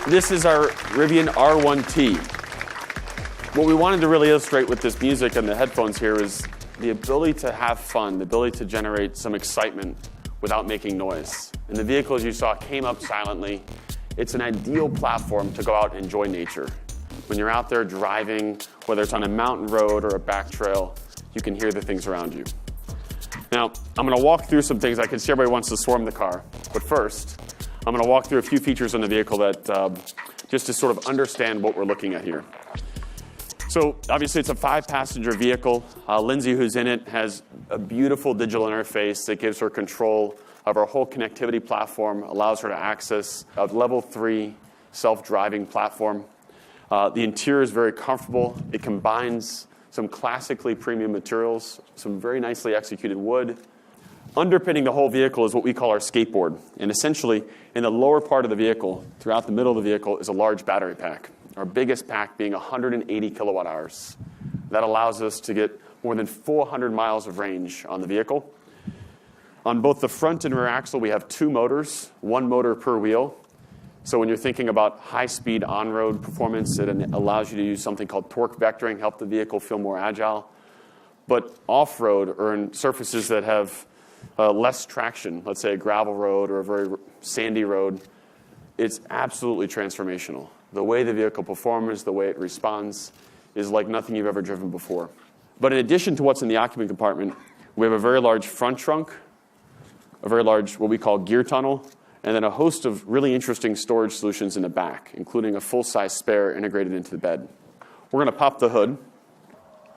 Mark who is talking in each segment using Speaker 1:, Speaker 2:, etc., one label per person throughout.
Speaker 1: This is our Rivian R1T. What we wanted to really illustrate with this music and the headphones here is the ability to have fun, the ability to generate some excitement without making noise. And the vehicle, as you saw, came up silently. It's an ideal platform to go out and enjoy nature. When you're out there driving, whether it's on a mountain road or a back trail, you can hear the things around you. Now, I'm going to walk through some things. I can see everybody wants to swarm the car. But first, I'm going to walk through a few features in the vehicle that just to sort of understand what we're looking at here. So obviously, it's a 5-passenger vehicle. Lindsay, who's in it, has a beautiful digital interface that gives her control of our whole connectivity platform, allows her to access a level 3 self-driving platform. The interior is very comfortable. It combines some classically premium materials, some very nicely executed wood. Underpinning the whole vehicle is what we call our skateboard. And essentially, in the lower part of the vehicle, throughout the middle of the vehicle, is a large battery pack. Our biggest pack being 180 kilowatt hours. That allows us to get more than 400 miles of range on the vehicle. On both the front and rear axle, we have 2 motors, 1 motor per wheel. So when you're thinking about high-speed on-road performance, it allows you to use something called torque vectoring, help the vehicle feel more agile. But off-road, or in surfaces that have less traction, let's say a gravel road or a very sandy road, it's absolutely transformational. The way the vehicle performs, the way it responds, is like nothing you've ever driven before. But in addition to what's in the occupant compartment, we have a very large front trunk, a very large, what we call gear tunnel, and then a host of really interesting storage solutions in the back, including a full-size spare integrated into the bed. We're going to pop the hood,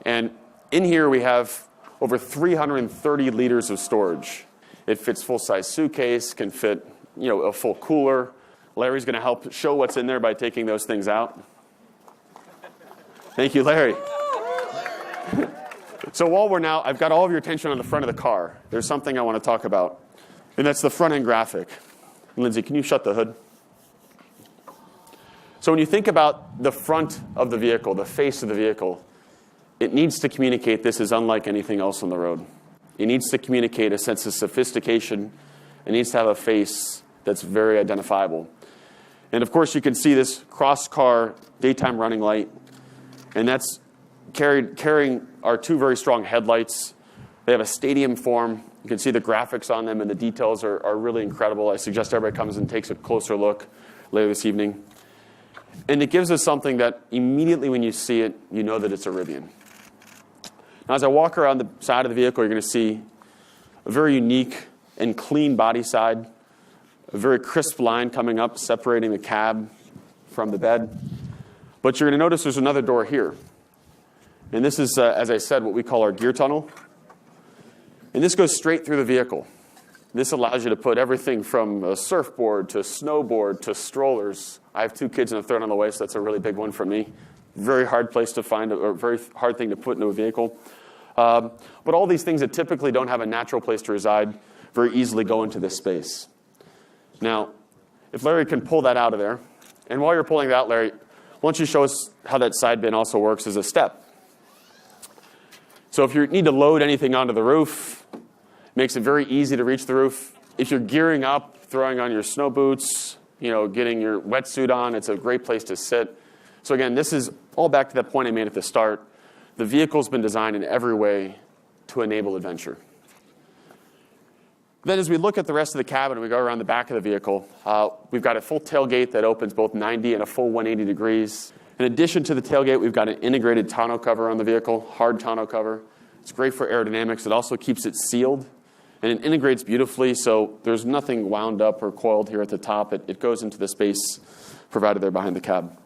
Speaker 1: and in here we have over 330 liters of storage. It fits full-size suitcase, can fit a full cooler. Larry's going to help show what's in there by taking those things out. Thank you, Larry. So while I've got all of your attention on the front of the car, there's something I want to talk about, and that's the front-end graphic. Lindsay, can you shut the hood? So when you think about the front of the vehicle, the face of the vehicle, it needs to communicate this is unlike anything else on the road. It needs to communicate a sense of sophistication. It needs to have a face that's very identifiable. And of course, you can see this cross-car daytime running light, and that's carrying our 2 very strong headlights. They have a stadium form. You can see the graphics on them, and the details are really incredible. I suggest everybody comes and takes a closer look later this evening. And it gives us something that immediately when you see it, you know that it's a Rivian. Now, as I walk around the side of the vehicle, you're going to see a very unique and clean body side, a very crisp line coming up, separating the cab from the bed. But you're going to notice there's another door here. And this is, as I said, what we call our gear tunnel. And this goes straight through the vehicle. This allows you to put everything from a surfboard to snowboard to strollers. I have 2 kids and a third on the way, so that's a really big one for me. Very hard place to find, or very hard thing to put into a vehicle. But all these things that typically don't have a natural place to reside very easily go into this space. Now, if Larry can pull that out of there, and while you're pulling it out, Larry, why don't you show us how that side bin also works as a step. So if you need to load anything onto the roof, it makes it very easy to reach the roof. If you're gearing up, throwing on your snow boots, getting your wetsuit on, it's a great place to sit. So again, this is all back to that point I made at the start. The vehicle's been designed in every way to enable adventure. Then as we look at the rest of the cabin and we go around the back of the vehicle, we've got a full tailgate that opens both 90 and a full 180 degrees. In addition to the tailgate, we've got an integrated tonneau cover on the vehicle, hard tonneau cover. It's great for aerodynamics. It also keeps it sealed, and it integrates beautifully, so there's nothing wound up or coiled here at the top. It goes into the space provided there behind the cab.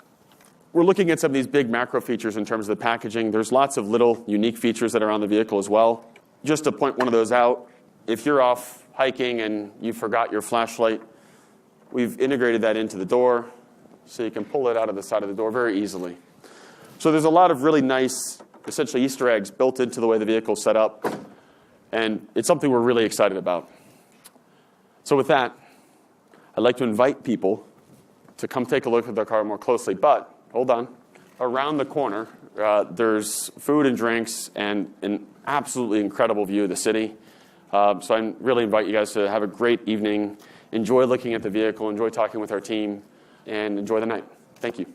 Speaker 1: We're looking at some of these big macro features in terms of the packaging. There's lots of little unique features that are on the vehicle as well. Just to point one of those out, if you're off hiking and you forgot your flashlight, we've integrated that into the door, so you can pull it out of the side of the door very easily. So there's a lot of really nice, essentially Easter eggs built into the way the vehicle's set up, and it's something we're really excited about. So with that, I'd like to invite people to come take a look at their car more closely, but hold on. Around the corner, there's food and drinks and an absolutely incredible view of the city. So I really invite you guys to have a great evening, enjoy looking at the vehicle, enjoy talking with our team. and enjoy the night. Thank you.